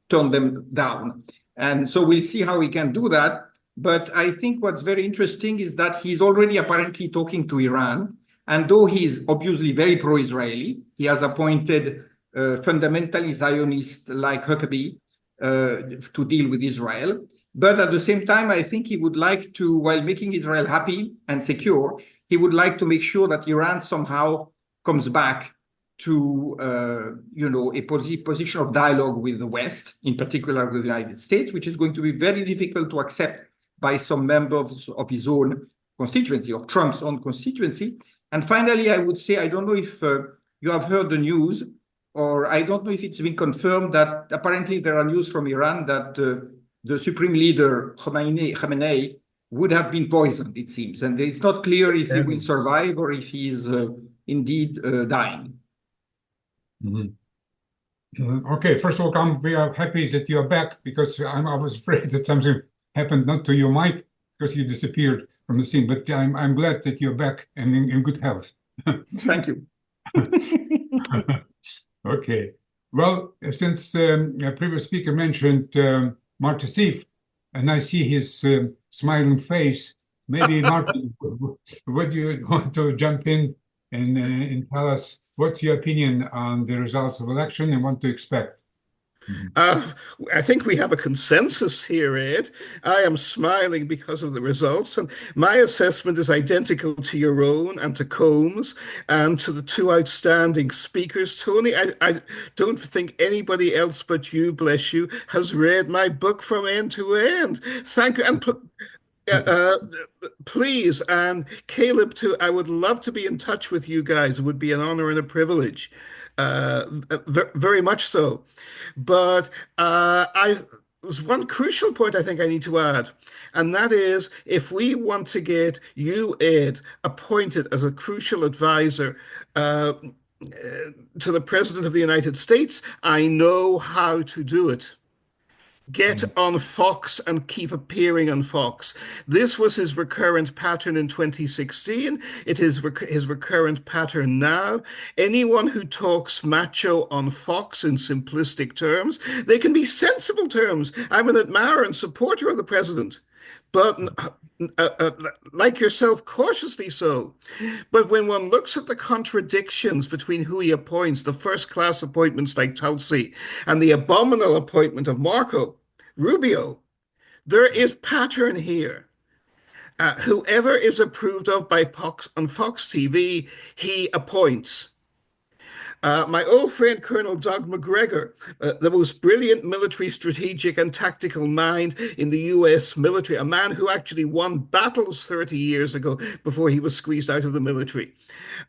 turn them down. And so we'll see how he can do that. But I think what's very interesting is that he's already apparently talking to Iran. And though he's obviously very pro-Israeli, he has appointed fundamentally Zionists like Huckabee to deal with Israel. But at the same time, I think he would like to, while making Israel happy and secure, he would like to make sure that Iran somehow comes back to, a position of dialogue with the West, in particular with the United States, which is going to be very difficult to accept by some members of his own constituency, of Trump's own constituency. And finally, I would say, I don't know if you have heard the news, or I don't know if it's been confirmed that apparently there are news from Iran that the supreme leader, Khamenei, would have been poisoned, it seems. And it's not clear if he will survive or if he is indeed dying. Mm-hmm. Okay, first of all, we are happy that you are back, because I was afraid that something happened not to you, Mike, because you disappeared from the scene. But I'm glad that you're back and in good health. Thank you. Okay. Well, since a previous speaker mentioned Martin Sieff, and I see his smiling face, maybe Martin, would you want to jump in and tell us what's your opinion on the results of election and what to expect? I think we have a consensus here, Ed. I am smiling because of the results, and my assessment is identical to your own and to Combs and to the two outstanding speakers. Tony, I don't think anybody else but you, bless you, has read my book from end to end. Thank you. And please, and Caleb too, I would love to be in touch with you guys. It would be an honor and a privilege. Very much so. But there's one crucial point I think I need to add, and that is if we want to get you, Ed, appointed as a crucial advisor to the President of the United States, I know how to do it. Get on Fox and keep appearing on Fox. This was his recurrent pattern in 2016. It is his recurrent pattern now. Anyone who talks macho on Fox in simplistic terms, they can be sensible terms. I'm an admirer and supporter of the president, but like yourself, cautiously so. But when one looks at the contradictions between who he appoints, the first-class appointments like Tulsi and the abominable appointment of Marco Rubio, there is pattern here. Whoever is approved of by Fox on Fox TV, he appoints. My old friend Colonel Doug McGregor, the most brilliant military strategic and tactical mind in the US military, a man who actually won battles 30 years ago before he was squeezed out of the military.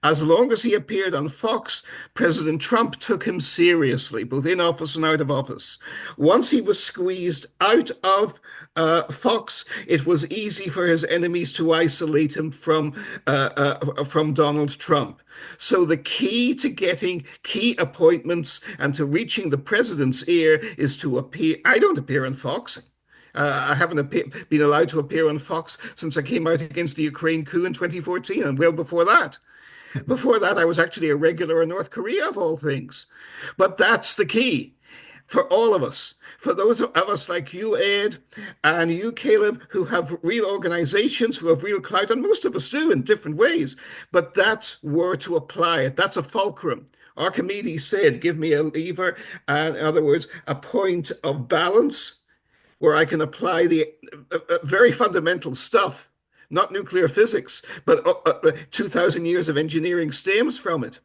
As long as he appeared on Fox, President Trump took him seriously, both in office and out of office. Once he was squeezed out of Fox, it was easy for his enemies to isolate him from Donald Trump. So the key to getting key appointments and to reaching the president's ear is to appear. I don't appear on Fox. I haven't been allowed to appear on Fox since I came out against the Ukraine coup in 2014, and well before that. Before that, I was actually a regular in North Korea, of all things. But that's the key. for all of us, for those of us like you, Ed, and you, Caleb, who have real organizations, who have real clout, and most of us do in different ways. But that's where to apply it. That's a fulcrum. Archimedes said, give me a lever, and in other words, a point of balance where I can apply the very fundamental stuff, not nuclear physics, but 2,000 years of engineering stems from it.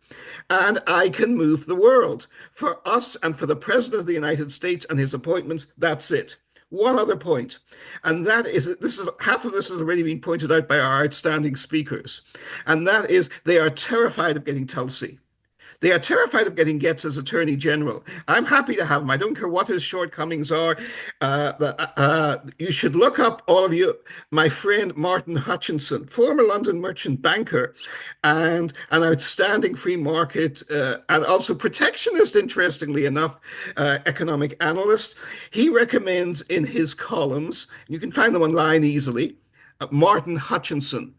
And I can move the world. For us and for the President of the United States and his appointments, that's it. One other point, and that is half of this has already been pointed out by our outstanding speakers, and that is they are terrified of getting Tulsi. They are terrified of getting Getz as Attorney General. I'm happy to have him. I don't care what his shortcomings are. You should look up, all of you, my friend Martin Hutchinson, former London merchant banker and an outstanding free market and also protectionist, interestingly enough, economic analyst. He recommends in his columns, you can find them online easily, Martin Hutchinson,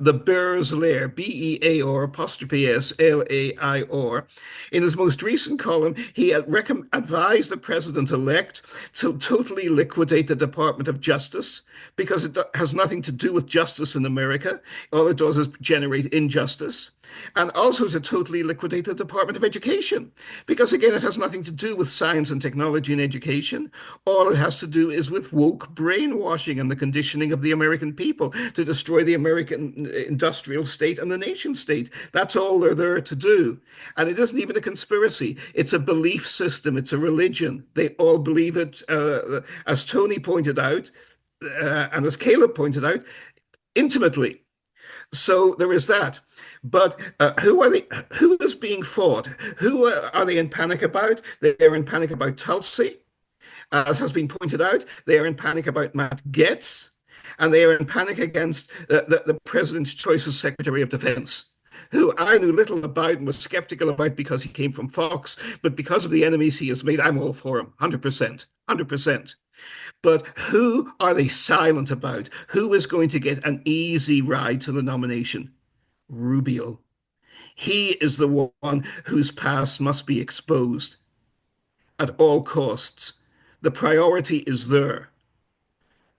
the Bear's Lair, Bear apostrophe S Lair. In his most recent column, he had advised the president-elect to totally liquidate the Department of Justice because it has nothing to do with justice in America. All it does is generate injustice. And also to totally liquidate the Department of Education, because again, it has nothing to do with science and technology and education. All it has to do is with woke brainwashing and the conditioning of the American people to destroy the American industrial state and the nation state. That's all they're there to do. And it isn't even a conspiracy. It's a belief system. It's a religion. They all believe it, as Tony pointed out, and as Caleb pointed out, intimately. So there is that. But who is being fought? Who are they in panic about? They're in panic about Tulsi, as has been pointed out. They are in panic about Matt Gaetz, and they are in panic against the president's choice as Secretary of Defense, who I knew little about and was skeptical about because he came from Fox, but because of the enemies he has made, I'm all for him, 100%, 100%. But who are they silent about? Who is going to get an easy ride to the nomination? Rubio. He is the one whose past must be exposed at all costs. The priority is there.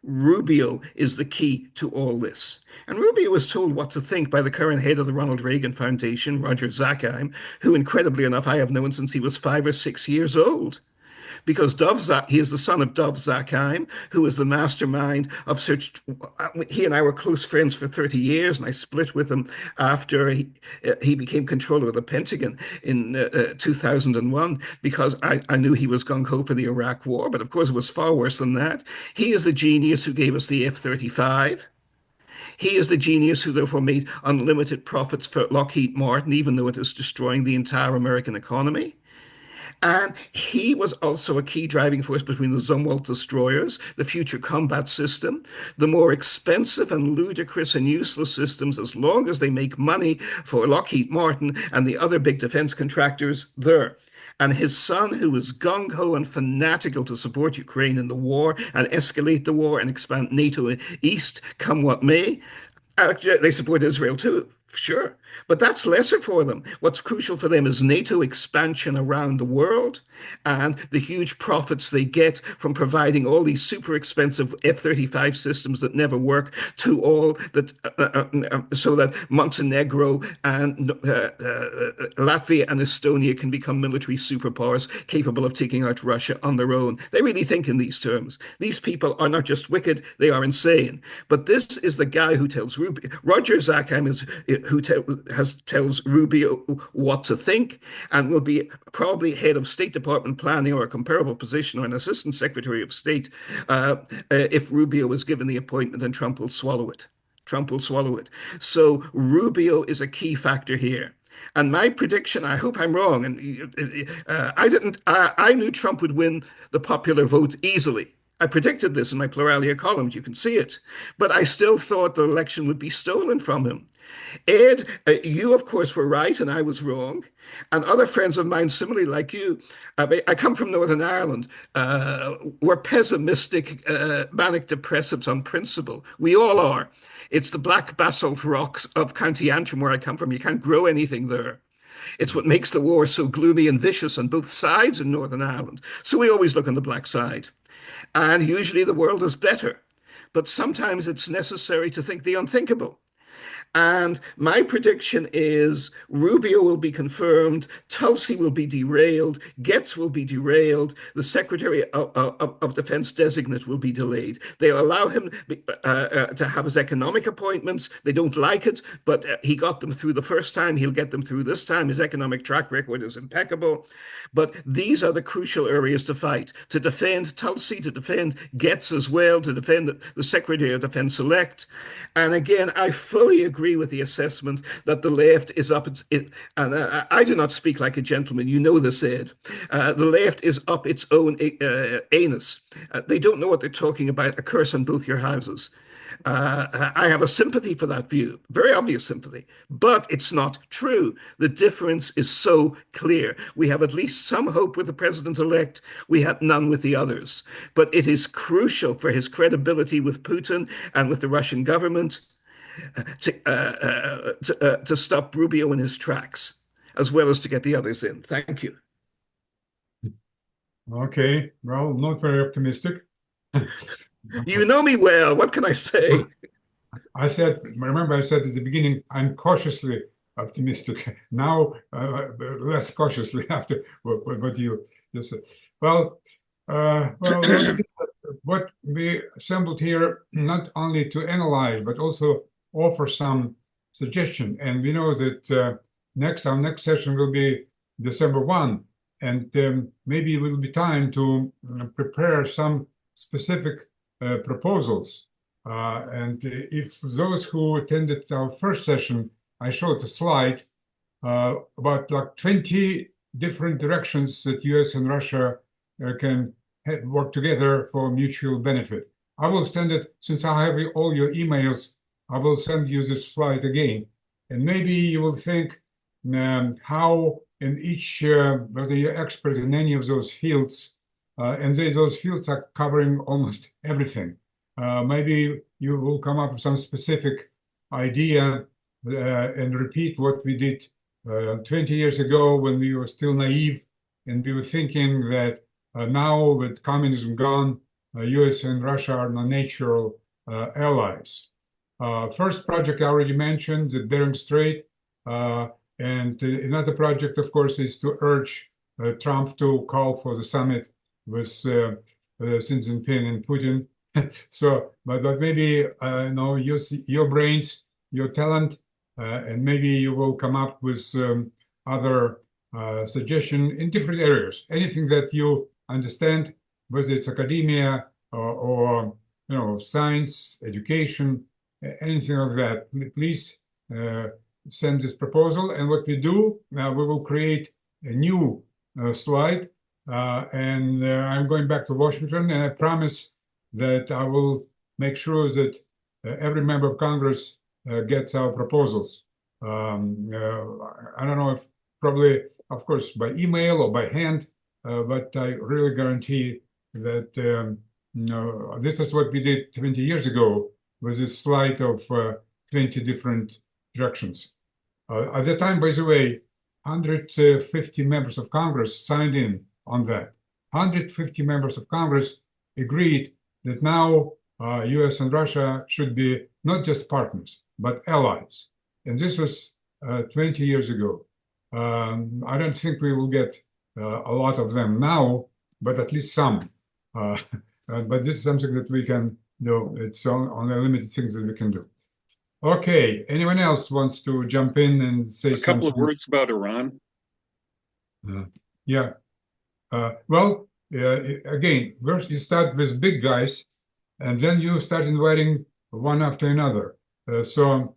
Rubio is the key to all this. And Rubio was told what to think by the current head of the Ronald Reagan Foundation, Roger Zakheim, who incredibly enough I have known since he was 5 or 6 years old. Because he is the son of Dov Zakheim, who is the mastermind of such. He and I were close friends for 30 years, and I split with him after he became controller of the Pentagon in 2001 because I knew he was gung-ho for the Iraq War, but of course it was far worse than that. He is the genius who gave us the F-35. He is the genius who therefore made unlimited profits for Lockheed Martin, even though it is destroying the entire American economy. And he was also a key driving force between the Zumwalt destroyers, the future combat system, the more expensive and ludicrous and useless systems, as long as they make money for Lockheed Martin and the other big defense contractors there. And his son, who is gung-ho and fanatical to support Ukraine in the war and escalate the war and expand NATO east, come what may. They support Israel too, sure. But that's lesser for them. What's crucial for them is NATO expansion around the world and the huge profits they get from providing all these super expensive F-35 systems that never work to all that, so that Montenegro and Latvia and Estonia can become military superpowers capable of taking out Russia on their own. They really think in these terms. These people are not just wicked, they are insane. But this is the guy who tells Roger Zakheim tells Rubio what to think and will be probably head of State Department planning or a comparable position or an assistant secretary of state if Rubio is given the appointment, and Trump will swallow it. Trump will swallow it. So Rubio is a key factor here. And my prediction, I hope I'm wrong, and I knew Trump would win the popular vote easily. I predicted this in my Pluralia columns, you can see it. But I still thought the election would be stolen from him. Ed, you, of course, were right, and I was wrong. And other friends of mine, similarly like you, I come from Northern Ireland, were pessimistic, manic depressives on principle. We all are. It's the black basalt rocks of County Antrim, where I come from. You can't grow anything there. It's what makes the war so gloomy and vicious on both sides in Northern Ireland. So we always look on the black side. And usually the world is better. But sometimes it's necessary to think the unthinkable. And my prediction is Rubio will be confirmed, Tulsi will be derailed, Getz will be derailed, the Secretary of Defense designate will be delayed. They'll allow him to have his economic appointments. They don't like it, but he got them through the first time. He'll get them through this time. His economic track record is impeccable. But these are the crucial areas to fight, to defend Tulsi, to defend Getz as well, to defend the Secretary of Defense elect. And again, I fully agree with the assessment that the left is up and I do not speak like a gentleman, you know this, Ed. The left is up its own anus. They don't know what they're talking about, a curse on both your houses. I have a sympathy for that view, very obvious sympathy, but it's not true. The difference is so clear. We have at least some hope with the president-elect. We had none with the others. But it is crucial for his credibility with Putin and with the Russian government to stop Rubio in his tracks, as well as to get the others in. Thank you. Okay, well, not very optimistic. You know me well. What can I say? Remember I said at the beginning, I'm cautiously optimistic. Now, less cautiously after what you just said. Well, what we assembled here, not only to analyze, but also offer some suggestion. And we know that our next session will be December 1, and maybe it will be time to prepare some specific proposals. And if those who attended our first session, I showed a slide about like 20 different directions that US and Russia can work together for mutual benefit. I will send it, since I have all your emails, I will send you this slide again. And maybe you will think how in each, whether you're expert in any of those fields, and those fields are covering almost everything. Maybe you will come up with some specific idea and repeat what we did 20 years ago when we were still naive and we were thinking that now with communism gone, US and Russia are natural allies. First project I already mentioned, the Bering Strait, and another project, of course, is to urge Trump to call for the summit with Xi Jinping and Putin. So, but maybe use your brains, your talent, and maybe you will come up with other suggestion in different areas. Anything that you understand, whether it's academia or science, education, anything like that. Please send this proposal. And what we do now, we will create a new slide. And I'm going back to Washington, and I promise that I will make sure that every member of Congress gets our proposals. I don't know if probably, of course, by email or by hand, but I really guarantee that this is what we did 20 years ago with this slide of 20 different directions. At the time, by the way, 150 members of Congress signed in on that. 150 members of Congress agreed that now US and Russia should be not just partners, but allies. And this was 20 years ago. I don't think we will get a lot of them now, but at least some. But this is something that we can do. It's on the limited things that we can do. Okay, anyone else wants to jump in and say something? A couple of words about Iran. Yeah. Well, again, first you start with big guys, and then you start inviting one after another. So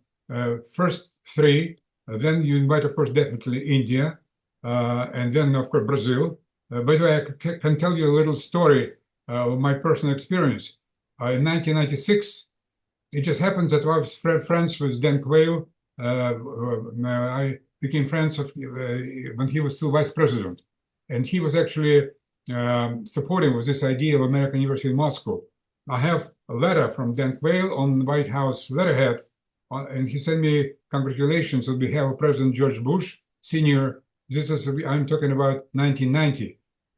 first three, then you invite, of course, definitely India, and then, of course, Brazil. By the way, I can tell you a little story of my personal experience. In 1996, it just happens that I was friends with Dan Quayle. I became friends when he was still vice president. And he was actually supporting with this idea of American University in Moscow. I have a letter from Dan Quayle on the White House letterhead, and he sent me congratulations on behalf of President George Bush senior. I'm talking about 1990.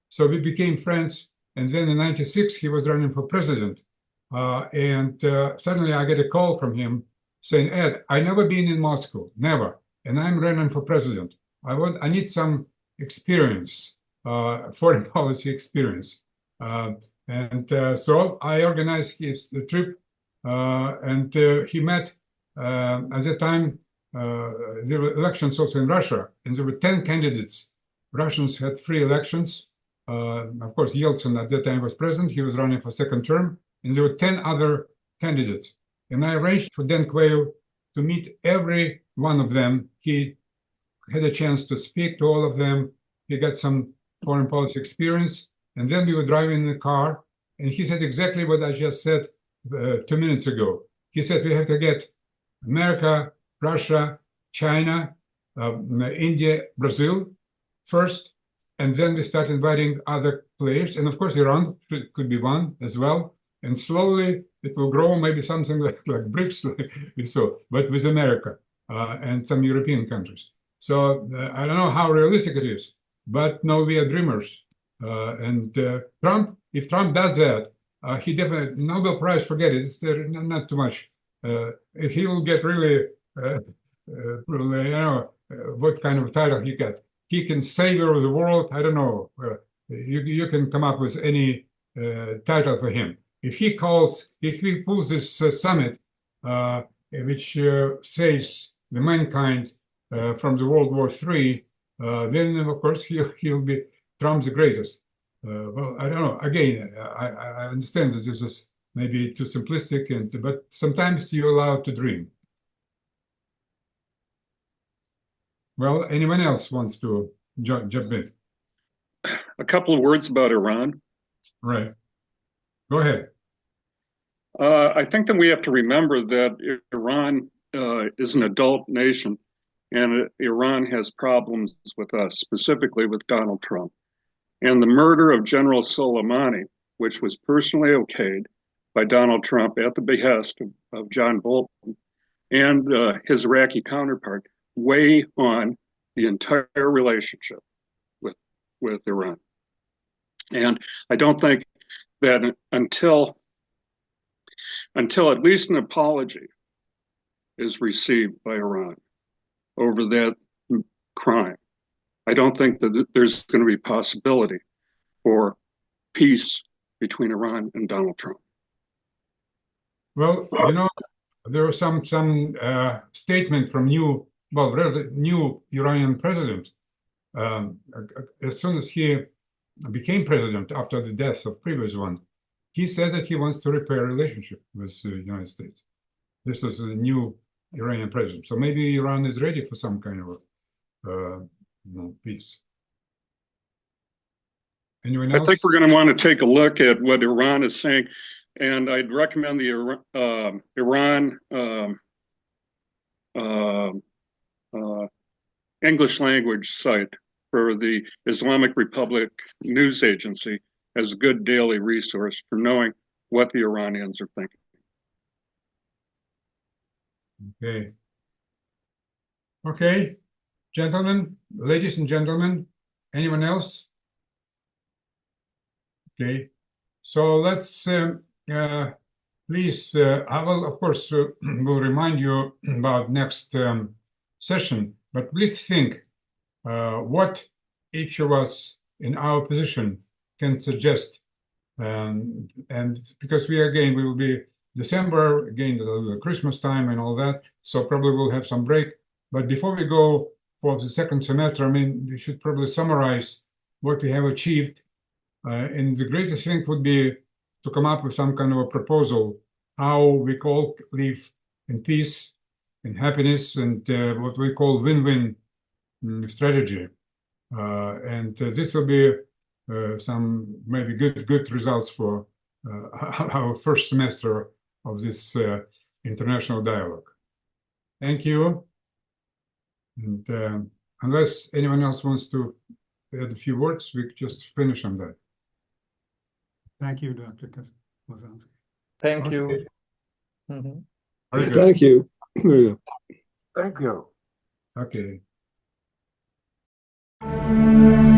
So we became friends. And then in 96, he was running for president. And suddenly I get a call from him saying, Ed, I never been in Moscow, never. And I'm running for president. I need some experience, foreign policy experience. So I organized his trip, and he met, at the time, there were elections also in Russia, and there were 10 candidates. Russians had 3 elections. Of course, Yeltsin at that time was president. He was running for second term, and there were 10 other candidates. And I arranged for Dan Quayle to meet every one of them. He had a chance to speak to all of them. He got some foreign policy experience. And then we were driving in the car, and he said exactly what I just said 2 minutes ago. He said, we have to get America, Russia, China, India, Brazil first, and then we start inviting other players. And of course, Iran could be one as well. And slowly it will grow, maybe something like BRICS, we saw, but with America and some European countries. So I don't know how realistic it is, but no, we are dreamers. Trump, if Trump does that, he definitely, Nobel Prize, forget it, it's not too much. He will get really, what kind of title he got. He can savior of the world, I don't know. You can come up with any title for him. If he pulls this summit, which saves the mankind from the World War III, then of course he'll be Trump the greatest. Well, I don't know. Again, I understand that this is maybe too simplistic, but sometimes you're allowed to dream. Well, anyone else wants to jump in? A couple of words about Iran. Right. Go ahead. I think that we have to remember that Iran is an adult nation, and Iran has problems with us, specifically with Donald Trump. And the murder of General Soleimani, which was personally okayed by Donald Trump at the behest of John Bolton and his Iraqi counterpart, weigh on the entire relationship with Iran. And I don't think that until at least an apology is received by Iran over that crime, I don't think that there's going to be possibility for peace between Iran and Donald Trump. Well, there was some statement from new Iranian president. As soon as he became president after the death of previous one, he said that he wants to repair relationship with the United States. This is a new Iranian president. So maybe Iran is ready for some kind of peace. Anyone else? I think we're going to want to take a look at what Iran is saying, and I'd recommend the Iran English language site for the Islamic Republic News Agency as a good daily resource for knowing what the Iranians are thinking. Okay, gentlemen, ladies and gentlemen, anyone else? Okay, so let's please, I will, of course, will remind you about next session, but please think what each of us in our position can suggest. And because we will be December, again, the Christmas time and all that, so probably we'll have some break. But before we go for the second semester, I mean, we should probably summarize what we have achieved. And the greatest thing would be to come up with some kind of a proposal, how we all live in peace, in happiness, and what we call win-win strategy. And this will be some maybe good results for our first semester of this international dialogue. Thank you. And unless anyone else wants to add a few words, we just finish on that. Thank you, Dr. Lozansky. Thank Okay. you. Mm-hmm. Very good. Thank you. Thank you. Okay. you.